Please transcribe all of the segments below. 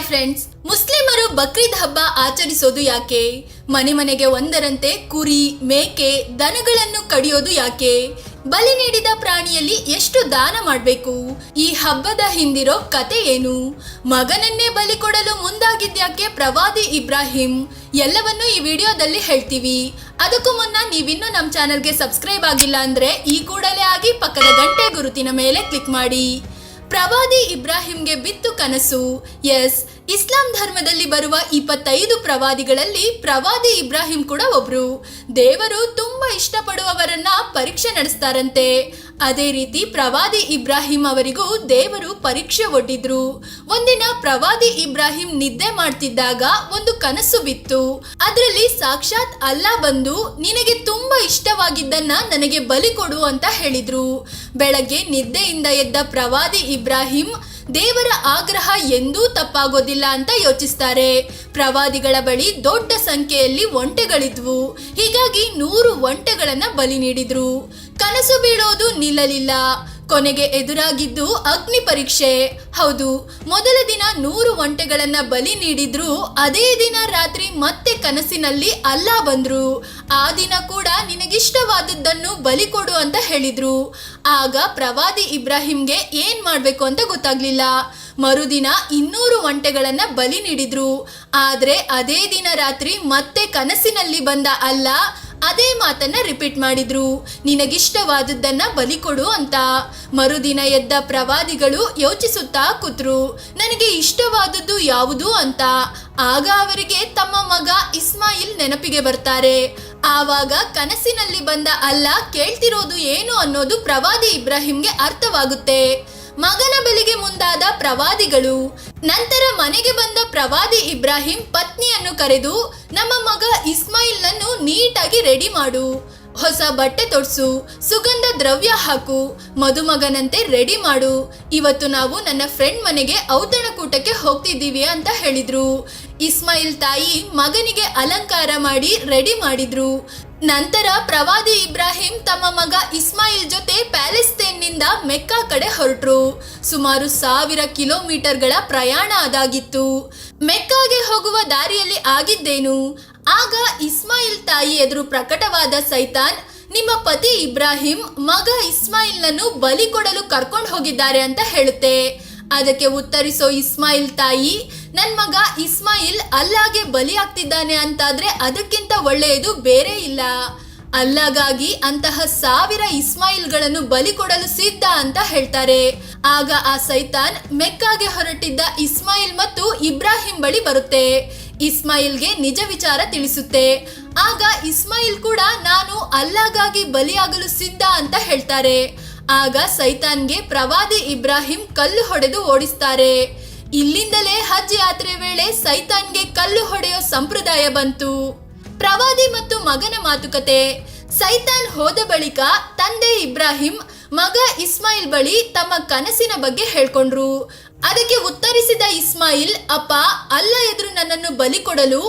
Friends, ಮುಸ್ಲಿಮರು ಬಕ್ರೀದ್ ಹಬ್ಬ ಆಚರಿಸೋದು ಯಾಕೆ? ಮನೆ ಮನೆಗೆ ಒಂದರಂತೆ ಕುರಿ, ಮೇಕೆ, ದನಗಳನ್ನು ಕಡಿಯೋದು ಯಾಕೆ? ಬಲಿ ನೀಡಿದ ಪ್ರಾಣಿಯಲ್ಲಿ ಎಷ್ಟು ದಾನ ಮಾಡಬೇಕು? ಈ ಹಬ್ಬದ ಹಿಂದಿರೋ ಕತೆ ಏನು? ಮಗನನ್ನೇ ಬಲಿ ಕೊಡಲು ಮುಂದಾಗಿದ್ಯಾಕೆ ಪ್ರವಾದಿ ಇಬ್ರಾಹಿಂ? ಎಲ್ಲವನ್ನೂ ಈ ವಿಡಿಯೋದಲ್ಲಿ ಹೇಳ್ತೀವಿ. ಅದಕ್ಕೂ ಮುನ್ನ ನೀವಿನ್ನೂ ನಮ್ಮ ಚಾನೆಲ್ಗೆ ಸಬ್ಸ್ಕ್ರೈಬ್ ಆಗಿಲ್ಲ ಅಂದ್ರೆ ಈ ಕೂಡಲೇ ಆಗಿ ಪಕ್ಕದ ಗಂಟೆ ಗುರುತಿನ ಮೇಲೆ ಕ್ಲಿಕ್ ಮಾಡಿ. ಪ್ರವಾದಿ ಇಬ್ರಾಹಿಂಗೆ ಬಿತ್ತು ಕನಸು. ಎಸ್, ಇಸ್ಲಾಂ ಧರ್ಮದಲ್ಲಿ ಬರುವ 25 ಪ್ರವಾದಿಗಳಲ್ಲಿ ಪ್ರವಾದಿ ಇಬ್ರಾಹಿಂ ಕೂಡ ಒಬ್ರು. ದೇವರು ತುಂಬಾ ಇಷ್ಟಪಡುವವರನ್ನ ಪರೀಕ್ಷೆ ನಡೆಸ್ತಾರಂತೆ. ಅದೇ ರೀತಿ ಪ್ರವಾದಿ ಇಬ್ರಾಹಿಂ ಅವರಿಗೂ ದೇವರು ಪರೀಕ್ಷೆ ಒಡ್ಡಿದ್ರು. ಒಂದಿನ ಪ್ರವಾದಿ ಇಬ್ರಾಹಿಂ ನಿದ್ದೆ ಮಾಡ್ತಿದ್ದಾಗ ಒಂದು ಕನಸು ಬಿತ್ತು. ಅದರಲ್ಲಿ ಸಾಕ್ಷಾತ್ ಅಲ್ಲಾ ಬಂದು, ನಿನಗೆ ತುಂಬಾ ಇಷ್ಟವಾಗಿದ್ದನ್ನ ನನಗೆ ಬಲಿ ಕೊಡು ಅಂತ ಹೇಳಿದ್ರು. ಬೆಳಗ್ಗೆ ನಿದ್ದೆಯಿಂದ ಎದ್ದ ಪ್ರವಾದಿ ಇಬ್ರಾಹಿಂ ದೇವರ ಆಗ್ರಹ ಎಂದೂ ತಪ್ಪಾಗೋದಿಲ್ಲ ಅಂತ ಯೋಚಿಸ್ತಾರೆ. ಪ್ರವಾದಿಗಳ ಬಳಿ ದೊಡ್ಡ ಸಂಖ್ಯೆಯಲ್ಲಿ ಒಂಟೆಗಳಿದ್ವು. ಹೀಗಾಗಿ 100 ಒಂಟೆಗಳನ್ನ ಬಲಿ ನೀಡಿದ್ರು. ಕನಸು ಬೀಳೋದು ನಿಲ್ಲಲಿಲ್ಲ. ಕೊನೆಗೆ ಎದುರಾಗಿದ್ದು ಅಗ್ನಿ ಪರೀಕ್ಷೆ. ಹೌದು, ಮೊದಲ ದಿನ 100 ಒಂಟೆಗಳನ್ನ ಬಲಿ ನೀಡಿದ್ರು. ಅದೇ ದಿನ ರಾತ್ರಿ ಮತ್ತೆ ಕನಸಿನಲ್ಲಿ ಅಲ್ಲಾ ಬಂದ್ರು. ಆ ದಿನ ಕೂಡ ನಿನಗಿಷ್ಟವಾದದ್ದನ್ನು ಬಲಿ ಕೊಡು ಅಂತ ಹೇಳಿದ್ರು. ಆಗ ಪ್ರವಾದಿ ಇಬ್ರಾಹಿಂಗೆ ಏನ್ ಮಾಡ್ಬೇಕು ಅಂತ ಗೊತ್ತಾಗ್ಲಿಲ್ಲ. ಮರುದಿನ 200 ಒಂಟೆಗಳನ್ನ ಬಲಿ ನೀಡಿದ್ರು. ಆದ್ರೆ ಅದೇ ದಿನ ರಾತ್ರಿ ಮತ್ತೆ ಕನಸಿನಲ್ಲಿ ಬಂದ ಅಲ್ಲಾ ಅದೇ ಮಾತನ್ನ ರಿಪೀಟ್ ಮಾಡಿದ್ರು, ನಿನಗಿಷ್ಟವಾದದ್ದನ್ನ ಬಲಿ ಕೊಡು ಅಂತ. ಮರುದಿನ ಎದ್ದ ಪ್ರವಾದಿಗಳು ಯೋಚಿಸುತ್ತಾ ಕೂತ್ರು, ನನಗೆ ಇಷ್ಟವಾದದ್ದು ಯಾವುದು ಅಂತ. ಆಗ ಅವರಿಗೆ ತಮ್ಮ ಮಗ ಇಸ್ಮಾಯಿಲ್ ನೆನಪಿಗೆ ಬರ್ತಾರೆ. ಆವಾಗ ಕನಸಿನಲ್ಲಿ ಬಂದ ಅಲ್ಲಾ ಕೇಳ್ತಿರೋದು ಏನು ಅನ್ನೋದು ಪ್ರವಾದಿ ಇಬ್ರಾಹಿಂಗೆ ಅರ್ಥವಾಗುತ್ತೆ. ಮಗನ ಬಲಿಗೆ ಮುಂದಾದ ಪ್ರವಾದಿಗಳು. ನಂತರ ಮನೆಗೆ ಬಂದ ಪ್ರವಾದಿ ಇಬ್ರಾಹಿಂ ಪತ್ನಿಯನ್ನು ಕರೆದು, ನಮ್ಮ ಮಗ ಇಸ್ಮಾಯಿಲ್ನನ್ನು ನೀಟಾಗಿ ರೆಡಿ ಮಾಡು, ಹೊಸ ಬಟ್ಟೆ ತೊಡ್ಸು, ಸುಗಂಧ ದ್ರವ್ಯ ಹಾಕು, ಮದುಮಗನಂತೆ ರೆಡಿ ಮಾಡು. ಇವತ್ತು ನಾವು ನನ್ನ ಫ್ರೆಂಡ್ ಮನೆಗೆ ಔತಣಕೂಟಕ್ಕೆ ಹೋಗ್ತಿದ್ದೀವಿ ಅಂತ ಹೇಳಿದ್ರು. ಇಸ್ಮಾಯಿಲ್ ತಾಯಿ ಮಗನಿಗೆ ಅಲಂಕಾರ ಮಾಡಿ ರೆಡಿ ಮಾಡಿದ್ರು. ನಂತರ ಪ್ರವಾದಿ ಇಬ್ರಾಹಿಂ ತಮ್ಮ ಮಗ ಇಸ್ಮಾಯಿಲ್ ಜೊತೆ ಪ್ಯಾಲೆಸ್ತೇನ್ನಿಂದ ಮೆಕ್ಕಾ ಕಡೆ ಹೊರಟ್ರು. ಸುಮಾರು 1000 ಕಿಲೋಮೀಟರ್ಗಳ ಪ್ರಯಾಣ ಅದಾಗಿತ್ತು. ಮೆಕ್ಕಾಗೆ ಹೋಗುವ ದಾರಿಯಲ್ಲಿ ಆಗಿದ್ದೇನು? ಆಗ ಇಸ್ಮಾಯಿಲ್ ತಾಯಿ ಎದುರು ಪ್ರಕಟವಾದ ಸೈತಾನ್, ನಿಮ್ಮ ಪತಿ ಇಬ್ರಾಹಿಂ ಮಗ ಇಸ್ಮಾಯಿಲ್ನನ್ನು ಬಲಿ ಕೊಡಲು ಕರ್ಕೊಂಡು ಹೋಗಿದ್ದಾರೆ ಅಂತ ಹೇಳುತ್ತೆ. ಅದಕ್ಕೆ ಉತ್ತರಿಸೋ ಇಸ್ಮಾಯಿಲ್ ತಾಯಿ, ನನ್ ಮಗ ಇಸ್ಮಾಯಿಲ್ ಅಲ್ಲಾಗೆ ಬಲಿ ಆಗ್ತಿದ್ದಾನೆ ಅಂತಾದ್ರೆ ಅದಕ್ಕಿಂತ ಒಳ್ಳೆಯದು ಬೇರೆ ಇಲ್ಲ. ಅಲ್ಲಾಗಾಗಿ ಅಂತಹ 1000 ಇಸ್ಮಾಯಿಲ್ಗಳನ್ನು ಬಲಿ ಕೊಡಲು ಸಿದ್ಧ ಅಂತ ಹೇಳ್ತಾರೆ. ಆಗ ಆ ಸೈತಾನ್ ಮೆಕ್ಕಾಗೆ ಹೊರಟಿದ್ದ ಇಸ್ಮಾಯಿಲ್ ಮತ್ತು ಇಬ್ರಾಹಿಂ ಬಳಿ ಬರುತ್ತೆ. ಇಸ್ಮಾಯಿಲ್ಗೆ ನಿಜ ವಿಚಾರ ತಿಳಿಸುತ್ತೆ. ಆಗ ಇಸ್ಮಾಯಿಲ್ ಕೂಡ ನಾನು ಅಲ್ಲಾಗಾಗಿ ಬಲಿಯಾಗಲು ಸಿದ್ಧ ಅಂತ ಹೇಳ್ತಾರೆ. ಆಗ ಸೈತಾನ್ಗೆ ಪ್ರವಾದಿ ಇಬ್ರಾಹಿಂ ಕಲ್ಲು ಹೊಡೆದು ಓಡಿಸ್ತಾರೆ. ಇಲ್ಲಿಂದಲೇ ಹಜ್ ಯಾತ್ರೆ ವೇಳೆ ಸೈತಾನ್ಗೆ ಕಲ್ಲು ಹೊಡೆಯೋ ಸಂಪ್ರದಾಯ ಬಂತು. ಪ್ರವಾದಿ ಮತ್ತು ಮಗನ ಮಾತುಕತೆ. ಸೈತಾನ್ ಹೋದ ಬಳಿಕ ತಂದೆ ಇಬ್ರಾಹಿಂ ಮಗ ಇಸ್ಮಾಯಿಲ್ ಬಳಿ ತಮ್ಮ ಕನಸಿನ ಬಗ್ಗೆ ಹೇಳ್ಕೊಂಡ್ರು. ಅದಕ್ಕೆ ಉತ್ತರಿಸಿದ ಇಸ್ಮಾಯಿಲ್, ಅಪ್ಪ, ಅಲ್ಲಾ ಎದುರು ನನ್ನನ್ನು ಬಲಿ ಕೊಡಲು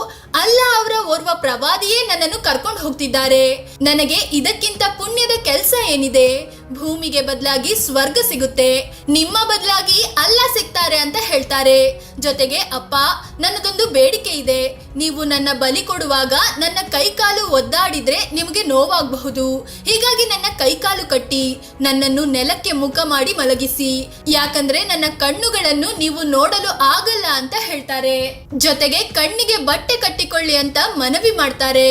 ಅಲ್ಲಾ ಅವರ ಓರ್ವ ಪ್ರವಾದಿಯೇ ನನ್ನನ್ನು ಕರ್ಕೊಂಡು ಹೋಗ್ತಿದ್ದಾರೆ. ನನಗೆ ಇದಕ್ಕಿಂತ ಪುಣ್ಯದ ಕೆಲಸ ಏನಿದೆ? ಭೂಮಿಗೆ ಬದಲಾಗಿ ಸ್ವರ್ಗ ಸಿಗುತ್ತೆ, ನಿಮ್ಮ ಬದಲಾಗಿ ಅಲ್ಲಾ ಸಿಗ್ತಾರೆ ಅಂತ ಹೇಳ್ತಾರೆ. ಜೊತೆಗೆ, ಅಪ್ಪ, ನನ್ನದೊಂದು ಬೇಡಿಕೆ ಇದೆ. ನೀವು ನನ್ನ ಬಲಿ ಕೊಡುವಾಗ ನನ್ನ ಕೈಕಾಲು ಒದ್ದಾಡಿದ್ರೆ ನಿಮಗೆ ನೋವಾಗಬಹುದು. ಹೀಗಾಗಿ ನನ್ನ ಕೈಕಾಲು ಕಟ್ಟಿ ನನ್ನನ್ನು ನೆಲಕ್ಕೆ ಮುಖ ಮಾಡಿ ಮಲಗಿಸಿ. ಯಾಕಂದ್ರೆ ನನ್ನ ಕಣ್ಣುಗಳನ್ನು ನೀವು ನೋಡಲು ಆಗಲ್ಲ ಅಂತ ಹೇಳ್ತಾರೆ. ಜೊತೆಗೆ ಕಣ್ಣಿಗೆ ಬಟ್ಟೆ ಕಟ್ಟಿಕೊಳ್ಳಿ ಅಂತ ಮನವಿ ಮಾಡ್ತಾರೆ.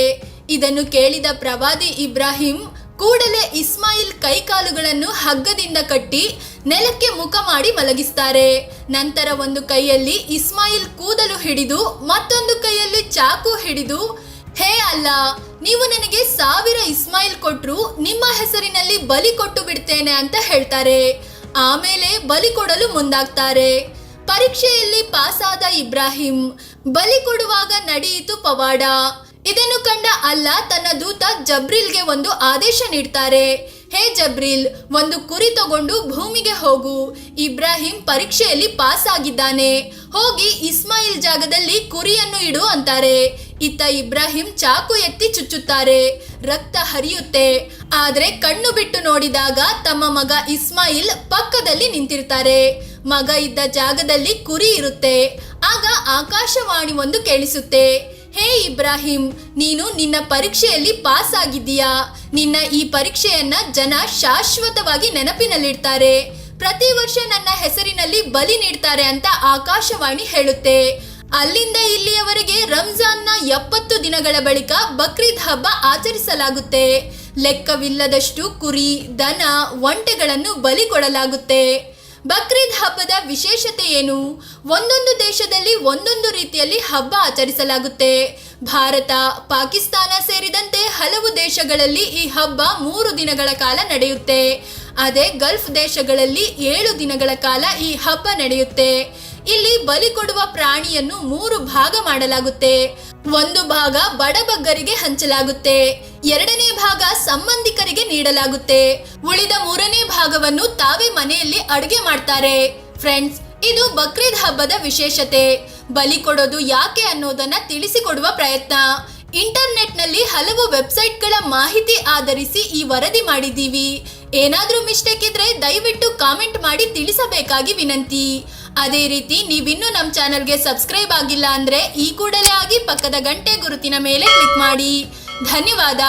ಇದನ್ನು ಕೇಳಿದ ಪ್ರವಾದಿ ಇಬ್ರಾಹಿಂ ಕೂಡಲೇ ಇಸ್ಮಾಯಿಲ್ ಕೈಕಾಲುಗಳನ್ನು ಹಗ್ಗದಿಂದ ಕಟ್ಟಿ ನೆಲಕ್ಕೆ ಮುಖ ಮಾಡಿ ಮಲಗಿಸ್ತಾರೆ. ನಂತರ ಒಂದು ಕೈಯಲ್ಲಿ ಇಸ್ಮಾಯಿಲ್ ಕೂದಲು ಹಿಡಿದು ಮತ್ತೊಂದು ಕೈಯಲ್ಲಿ ಚಾಕು ಹಿಡಿದು, ಹೇ ಅಲ್ಲಾ, ನೀವು ನನಗೆ 1000 ಇಸ್ಮಾಯಿಲ್ ಕೊಟ್ರು ನಿಮ್ಮ ಹೆಸರಿನಲ್ಲಿ ಬಲಿ ಕೊಟ್ಟು ಬಿಡ್ತೇನೆ ಅಂತ ಹೇಳ್ತಾರೆ. ಆಮೇಲೆ ಬಲಿ ಕೊಡಲು ಮುಂದಾಗ್ತಾರೆ. ಪರೀಕ್ಷೆಯಲ್ಲಿ ಪಾಸಾದ ಇಬ್ರಾಹಿಂ. ಬಲಿ ಕೊಡುವಾಗ ನಡೆಯಿತು ಪವಾಡ. ಇದನ್ನು ಕಂಡ ಅಲ್ಲಾ ತನ್ನ ದೂತ ಜಬ್ರಿಲ್ಗೆ ಒಂದು ಆದೇಶ ನೀಡ್ತಾರೆ. ಹೇ ಜಬ್ರಿಲ್, ಒಂದು ಕುರಿ ತಗೊಂಡು ಭೂಮಿಗೆ ಹೋಗು. ಇಬ್ರಾಹಿಂ ಪರೀಕ್ಷೆಯಲ್ಲಿ ಪಾಸ್ ಆಗಿದ್ದಾನೆ. ಹೋಗಿ ಇಸ್ಮಾಯಿಲ್ ಜಾಗದಲ್ಲಿ ಕುರಿಯನ್ನು ಇಡು ಅಂತಾರೆ. ಇತ್ತ ಇಬ್ರಾಹಿಂ ಚಾಕು ಎತ್ತಿ ಚುಚ್ಚುತ್ತಾರೆ. ರಕ್ತ ಹರಿಯುತ್ತೆ. ಆದ್ರೆ ಕಣ್ಣು ಬಿಟ್ಟು ನೋಡಿದಾಗ ತಮ್ಮ ಮಗ ಇಸ್ಮಾಯಿಲ್ ಪಕ್ಕದಲ್ಲಿ ನಿಂತಿರ್ತಾರೆ. ಮಗ ಇದ್ದ ಜಾಗದಲ್ಲಿ ಕುರಿ ಇರುತ್ತೆ. ಆಗ ಆಕಾಶವಾಣಿ ಒಂದು ಕೇಳಿಸುತ್ತೆ. ಹೇ ಇಬ್ರಾಹಿಂ, ನೀನು ನಿನ್ನ ಪರೀಕ್ಷೆಯಲ್ಲಿ ಪಾಸ್ ಆಗಿದ್ದೀಯಾ. ನಿನ್ನ ಈ ಪರೀಕ್ಷೆಯನ್ನ ಜನ ಶಾಶ್ವತವಾಗಿ ನೆನಪಿನಲ್ಲಿಡ್ತಾರೆ. ಪ್ರತಿ ವರ್ಷ ನನ್ನ ಹೆಸರಿನಲ್ಲಿ ಬಲಿ ನೀಡ್ತಾರೆ ಅಂತ ಆಕಾಶವಾಣಿ ಹೇಳುತ್ತೆ. ಅಲ್ಲಿಂದ ಇಲ್ಲಿಯವರೆಗೆ ರಂಜಾನ್ನ 70 ದಿನಗಳ ಬಳಿಕ ಬಕ್ರೀದ್ ಹಬ್ಬ ಆಚರಿಸಲಾಗುತ್ತೆ. ಲೆಕ್ಕವಿಲ್ಲದಷ್ಟು ಕುರಿ, ದನ, ಒಂಟೆಗಳನ್ನು ಬಲಿ ಕೊಡಲಾಗುತ್ತೆ. ಬಕ್ರೀದ್ ಹಬ್ಬದ ವಿಶೇಷತೆ ಏನು? ಒಂದೊಂದು ದೇಶದಲ್ಲಿ ಒಂದೊಂದು ರೀತಿಯಲ್ಲಿ ಹಬ್ಬ ಆಚರಿಸಲಾಗುತ್ತೆ. ಭಾರತ, ಪಾಕಿಸ್ತಾನ ಸೇರಿದಂತೆ ಹಲವು ದೇಶಗಳಲ್ಲಿ ಈ ಹಬ್ಬ 3 ದಿನಗಳ ಕಾಲ ನಡೆಯುತ್ತೆ. ಅದೇ ಗಲ್ಫ್ ದೇಶಗಳಲ್ಲಿ 7 ದಿನಗಳ ಕಾಲ ಈ ಹಬ್ಬ ನಡೆಯುತ್ತೆ. ಇಲ್ಲಿ ಬಲಿ ಕೊಡುವ ಪ್ರಾಣಿಯನ್ನು 3 ಭಾಗ ಮಾಡಲಾಗುತ್ತೆ. ಒಂದು ಭಾಗ ಬಡಬಗ್ಗರಿಗೆ ಹಂಚಲಾಗುತ್ತೆ. 2ನೇ ಭಾಗ ಸಂಬಂಧಿಕರಿಗೆ ನೀಡಲಾಗುತ್ತೆ. ಉಳಿದ 3ನೇ ಭಾಗವನ್ನು ತಾವೇ ಮನೆಯಲ್ಲಿ ಅಡುಗೆ ಮಾಡ್ತಾರೆ. ಫ್ರೆಂಡ್ಸ್, ಇದು ಬಕ್ರೀದ್ ಹಬ್ಬದ ವಿಶೇಷತೆ. ಬಲಿ ಕೊಡೋದು ಯಾಕೆ ಅನ್ನೋದನ್ನ ತಿಳಿಸಿಕೊಡುವ ಪ್ರಯತ್ನ. ಇಂಟರ್ನೆಟ್ನಲ್ಲಿ ಹಲವು ವೆಬ್ಸೈಟ್ಗಳ ಮಾಹಿತಿ ಆಧರಿಸಿ ಈ ವರದಿ ಮಾಡಿದ್ದೀವಿ. ಏನಾದ್ರೂ ಮಿಸ್ಟೇಕ್ ಇದ್ರೆ ದಯವಿಟ್ಟು ಕಾಮೆಂಟ್ ಮಾಡಿ ತಿಳಿಸಬೇಕಾಗಿ ವಿನಂತಿ. ಅದೇ ರೀತಿ ನೀವಿನ್ನೂ ನಮ್ಮ ಚಾನಲ್ಗೆ ಸಬ್ಸ್ಕ್ರೈಬ್ ಆಗಿಲ್ಲ ಅಂದ್ರೆ ಈ ಕೂಡಲೇ ಆಗಿ ಪಕ್ಕದ ಗಂಟೆ ಗುರುತಿನ ಮೇಲೆ ಕ್ಲಿಕ್ ಮಾಡಿ. ಧನ್ಯವಾದ.